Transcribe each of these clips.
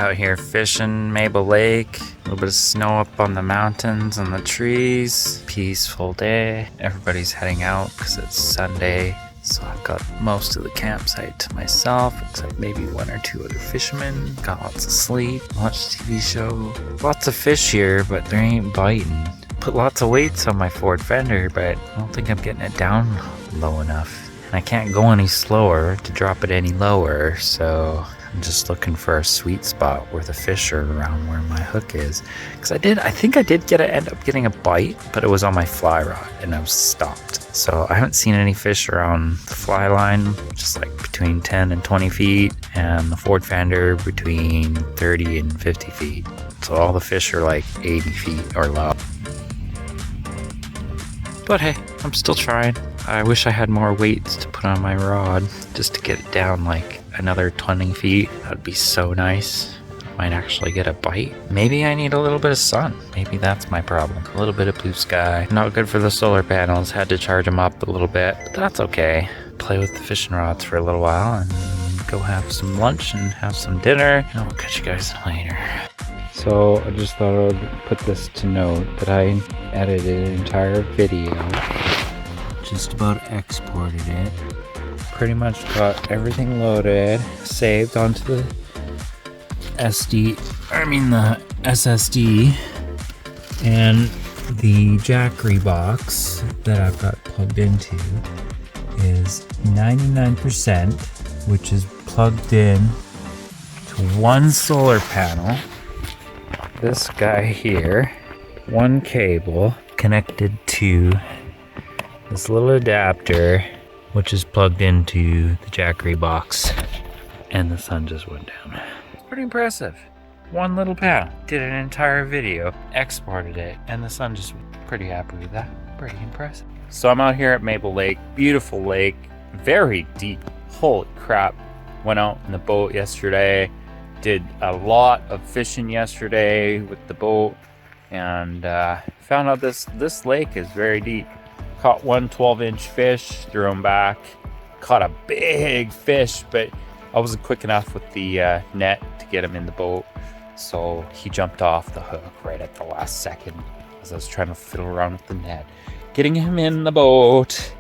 Out here fishing Maple Lake. A little bit of snow up on the mountains and the trees. Peaceful day. Everybody's heading out because it's Sunday. So I've got most of the campsite to myself, except maybe one or two other fishermen. Got lots of sleep, watch TV show. Lots of fish here, but they ain't biting. Put lots of weights on my Ford fender, but I don't think I'm getting it down low enough. And I can't go any slower to drop it any lower, so I'm just looking for a sweet spot where the fish are around where my hook is. Because I think I did end up getting a bite, but it was on my fly rod and I was stopped. So I haven't seen any fish around the fly line, just like between 10 and 20 feet, and the Ford fender between 30 and 50 feet. So all the fish are like 80 feet or low. But hey, I'm still trying. I wish I had more weights to put on my rod just to get it down like another 20 feet. That'd be so nice. I might actually get a bite. Maybe I need a little bit of sun. Maybe that's my problem. A little bit of blue sky. Not good for the solar panels. Had to charge them up a little bit, but that's okay. Play with the fishing rods for a little while and go have some lunch and have some dinner. And I'll catch you guys later. So I just thought I would put this to note that I edited an entire video. Just about exported it. Pretty much got everything loaded, saved onto the SSD, and the Jackery box that I've got plugged into is 99%, which is plugged in to one solar panel. This guy here, one cable connected to this little adapter, which is plugged into the Jackery box, and the sun just went down. Pretty impressive. One little panel, did an entire video, exported it, and the sun just was pretty happy with that. Pretty impressive. So I'm out here at Maple Lake, beautiful lake, very deep. Holy crap. Went out in the boat yesterday, did a lot of fishing yesterday with the boat, and found out this lake is very deep. Caught one 12-inch fish, threw him back. Caught a big fish, but I wasn't quick enough with the net to get him in the boat. So he jumped off the hook right at the last second as I was trying to fiddle around with the net. Getting him in the boat.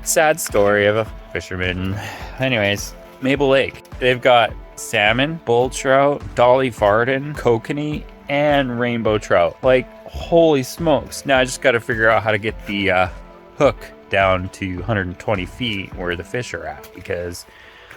Sad story of a fisherman. Anyways, Maple Lake. They've got salmon, bull trout, dolly varden, kokanee, and rainbow trout. Like, holy smokes. Now I just got to figure out how to get the hook down to 120 feet where the fish are at, because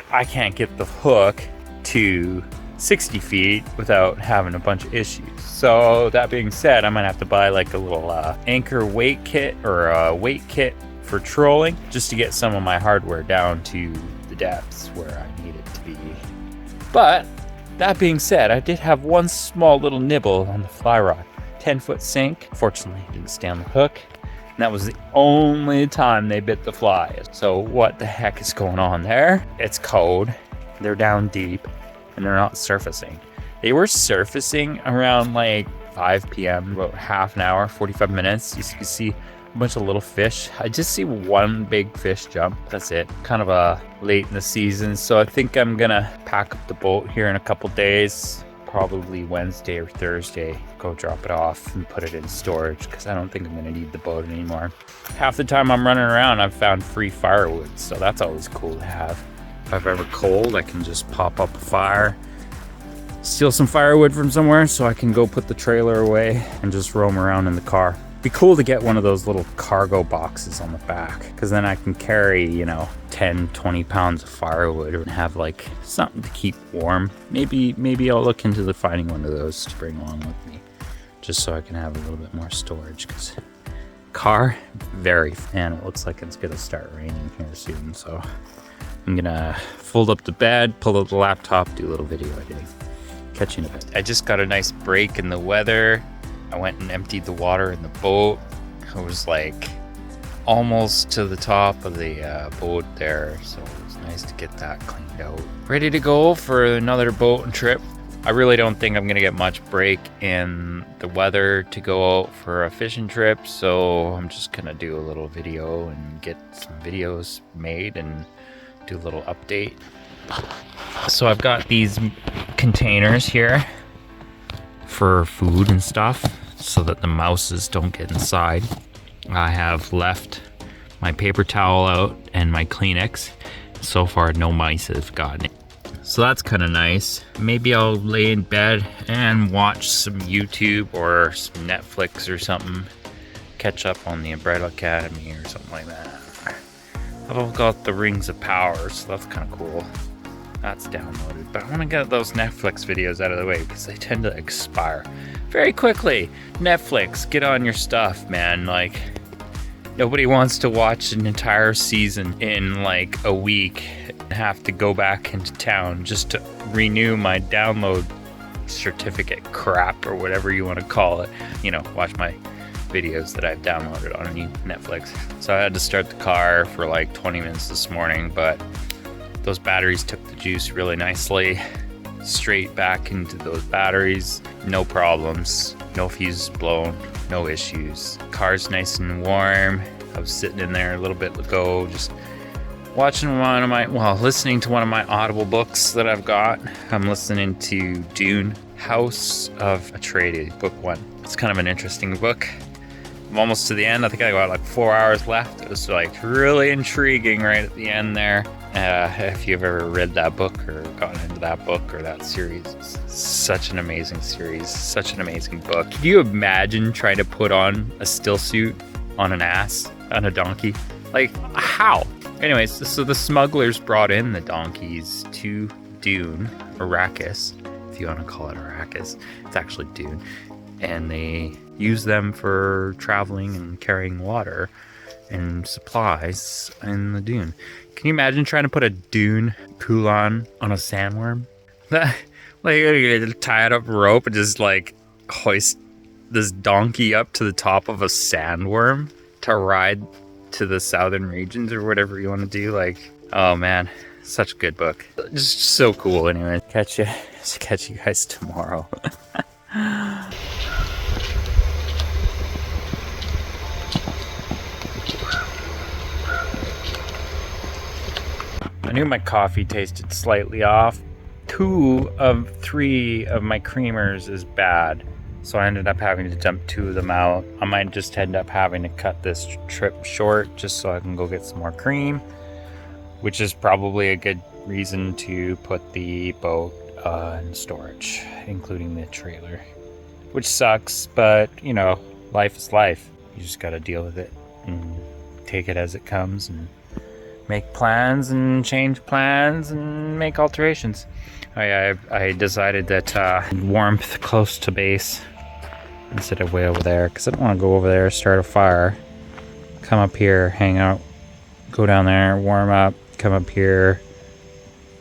I can't get the hook to 60 feet without having a bunch of issues. So that being said, I'm gonna have to buy like a little anchor weight kit or a weight kit for trolling, just to get some of my hardware down to the depths where I need it to be. But that being said, I did have one small little nibble on the fly rod. 10-foot sink. Fortunately, it didn't stay on the hook. And that was the only time they bit the fly. So what the heck is going on there? It's cold. They're down deep and they're not surfacing. They were surfacing around like 5 p.m., about half an hour, 45 minutes. You can see a bunch of little fish. I just see one big fish jump. That's it. Kind of late in the season. So I think I'm gonna pack up the boat here in a couple days. Probably Wednesday or Thursday, go drop it off and put it in storage, because I don't think I'm gonna need the boat anymore. Half the time I'm running around, I've found free firewood, so that's always cool to have. If I'm ever cold, I can just pop up a fire, steal some firewood from somewhere so I can go put the trailer away and just roam around in the car. Be cool to get one of those little cargo boxes on the back, because then I can carry, 10, 20 pounds of firewood and have like something to keep warm. Maybe I'll look into finding one of those to bring along with me, just so I can have a little bit more storage, because car, and it looks like it's gonna start raining here soon. So I'm gonna fold up the bed, pull out the laptop, do a little video editing. Catch you in a bit. I just got a nice break in the weather. I went and emptied the water in the boat. I was like almost to the top of the boat there, so it was nice to get that cleaned out. Ready to go for another boat trip. I really don't think I'm gonna get much break in the weather to go out for a fishing trip, so I'm just gonna do a little video and get some videos made and do a little update. So I've got these containers here for food and stuff so that the mouses don't get inside. I have left my paper towel out and my Kleenex. So far, no mice have gotten it. So that's kind of nice. Maybe I'll lay in bed and watch some YouTube or some Netflix or something. Catch up on the Umbrella Academy or something like that. I've got the Rings of Power, so that's kind of cool. That's downloaded. But I want to get those Netflix videos out of the way because they tend to expire very quickly. Netflix, get on your stuff, man. Like, nobody wants to watch an entire season in like a week and have to go back into town just to renew my download certificate crap or whatever you want to call it. You know, watch my videos that I've downloaded on Netflix. So I had to start the car for like 20 minutes this morning, but those batteries took the juice really nicely. Straight back into those batteries, no problems, no fuses blown, no issues. Car's nice and warm. I was sitting in there a little bit ago, just listening to one of my Audible books that I've got. I'm listening to Dune, House of Atreides, book 1. It's kind of an interesting book. I'm almost to the end. I think I got like 4 hours left. It was like really intriguing right at the end there. If you've ever read that book or gotten into that book or that series, it's such an amazing series, such an amazing book. Can you imagine trying to put on a still suit on an ass, on a donkey? Like, how? Anyways, so the smugglers brought in the donkeys to Dune, Arrakis, if you want to call it Arrakis. It's actually Dune. And they use them for traveling and carrying water and supplies in the dune. Can you imagine trying to put a dune Kulan on a sandworm? Like, you tie it up rope and just like hoist this donkey up to the top of a sandworm to ride to the southern regions or whatever you want to do. Like, oh man, such a good book. Just so cool. Anyway, catch you guys tomorrow. I knew my coffee tasted slightly off. 2 of 3 of my creamers is bad, so I ended up having to dump 2 of them out. I might just end up having to cut this trip short just so I can go get some more cream, which is probably a good reason to put the boat in storage, including the trailer, which sucks, but you know, life is life. You just gotta deal with it and take it as it comes and make plans and change plans and make alterations. I decided that warmth close to base instead of way over there, because I don't want to go over there, start a fire, come up here, hang out, go down there, warm up, come up here,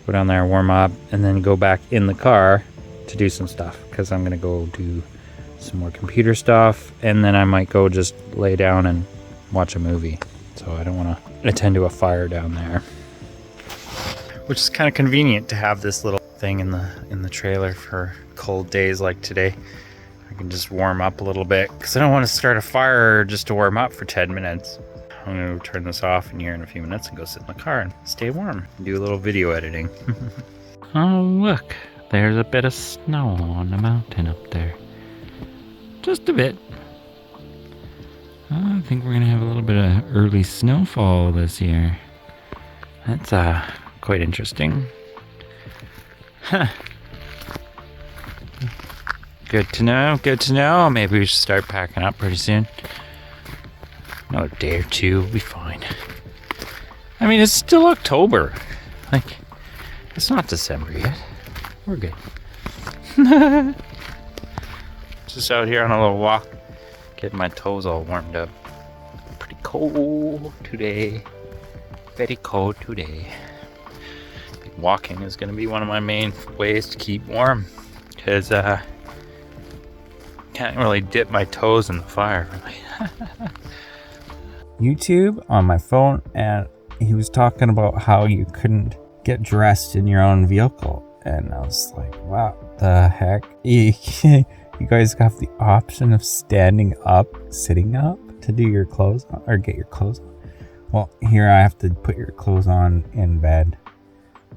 go down there, warm up, and then go back in the car to do some stuff, because I'm going to go do some more computer stuff, and then I might go just lay down and watch a movie. So I don't want to attend to a fire down there, which is kind of convenient to have this little thing in the trailer for cold days like today. I can just warm up a little bit because I don't want to start a fire just to warm up for 10 minutes. I'm going to turn this off in here in a few minutes and go sit in the car and stay warm and do a little video editing. Oh look, there's a bit of snow on the mountain up there. Just a bit. I think we're going to have a little bit of early snowfall this year. That's quite interesting. Huh. Good to know, good to know. Maybe we should start packing up pretty soon. Another day or two, we'll be fine. I mean, it's still October. Like, it's not December yet. We're good. Just out here on a little walk. Getting my toes all warmed up. Pretty cold today. Very cold today. Walking is going to be one of my main ways to keep warm. Because can't really dip my toes in the fire, really. YouTube on my phone, and he was talking about how you couldn't get dressed in your own vehicle. And I was like, wow, the heck? You guys have the option of standing up, sitting up to do your clothes on, or get your clothes on. Well, here I have to put your clothes on in bed.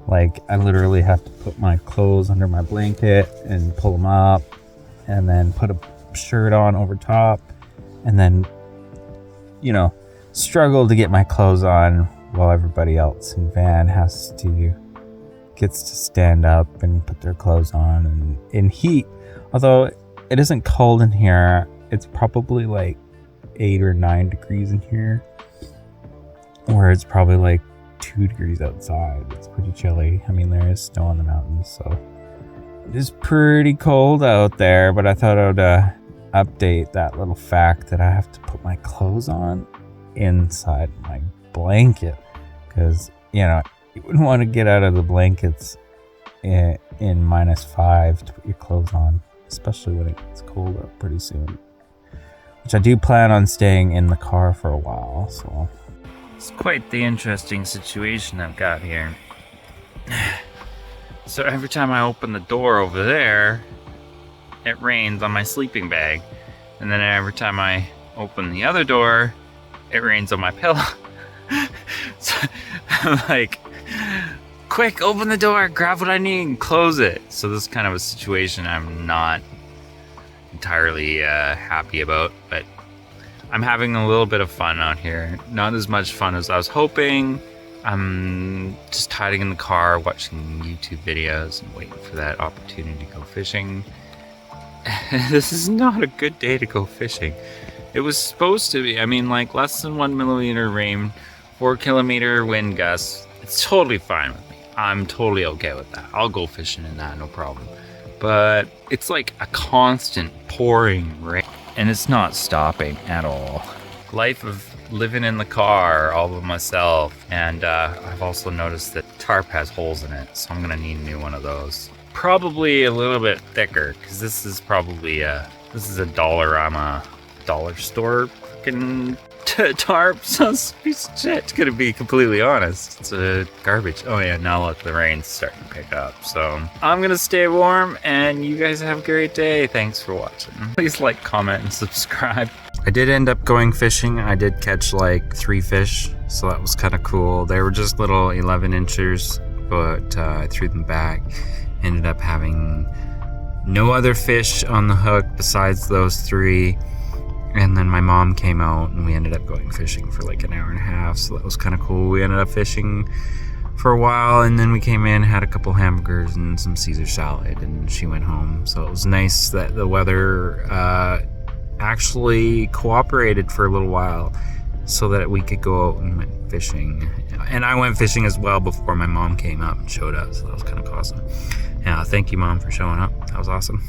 Like, I literally have to put my clothes under my blanket and pull them up, and then put a shirt on over top, and then, you know, struggle to get my clothes on while everybody else in van gets to stand up and put their clothes on. And in heat, although it isn't cold in here, it's probably like 8 or 9 degrees in here, or it's probably like 2 degrees outside. It's pretty chilly. I mean, there is snow on the mountains, so it is pretty cold out there. But I thought I would update that little fact that I have to put my clothes on inside my blanket, because, you know, you wouldn't want to get out of the blankets in -5 to put your clothes on, especially when it gets cold up pretty soon, which I do plan on staying in the car for a while. So it's quite the interesting situation I've got here. So every time I open the door over there, it rains on my sleeping bag, and then every time I open the other door, it rains on my pillow. So I'm like, quick, open the door, grab what I need, and close it. So this is kind of a situation I'm not entirely happy about, but I'm having a little bit of fun out here. Not as much fun as I was hoping. I'm just hiding in the car, watching YouTube videos, and waiting for that opportunity to go fishing. This is not a good day to go fishing. It was supposed to be, I mean, like less than 1 millimeter rain, 4 kilometer wind gusts. It's totally fine with me. I'm totally okay with that. I'll go fishing in that, no problem. But it's like a constant pouring rain, and it's not stopping at all. Life of living in the car all by myself, and I've also noticed that tarp has holes in it, so I'm gonna need a new one of those. Probably a little bit thicker, because this is probably this is a Dollarama dollar store freaking tarp. Sounds piece of shit, gonna be completely honest. It's a garbage. Oh yeah, now look, the rain's starting to pick up. So I'm gonna stay warm, and you guys have a great day. Thanks for watching. Please like, comment, and subscribe. I did end up going fishing. I did catch like 3 fish, so that was kind of cool. They were just little 11 inchers, but I threw them back. Ended up having no other fish on the hook besides those 3. And then my mom came out, and we ended up going fishing for like an hour and a half, so that was kind of cool. We ended up fishing for a while, and then we came in, had a couple hamburgers and some Caesar salad, and she went home. So it was nice that the weather actually cooperated for a little while so that we could go out and went fishing. And I went fishing as well before my mom came up and showed up, so that was kind of awesome. Yeah, thank you, Mom, for showing up. That was awesome.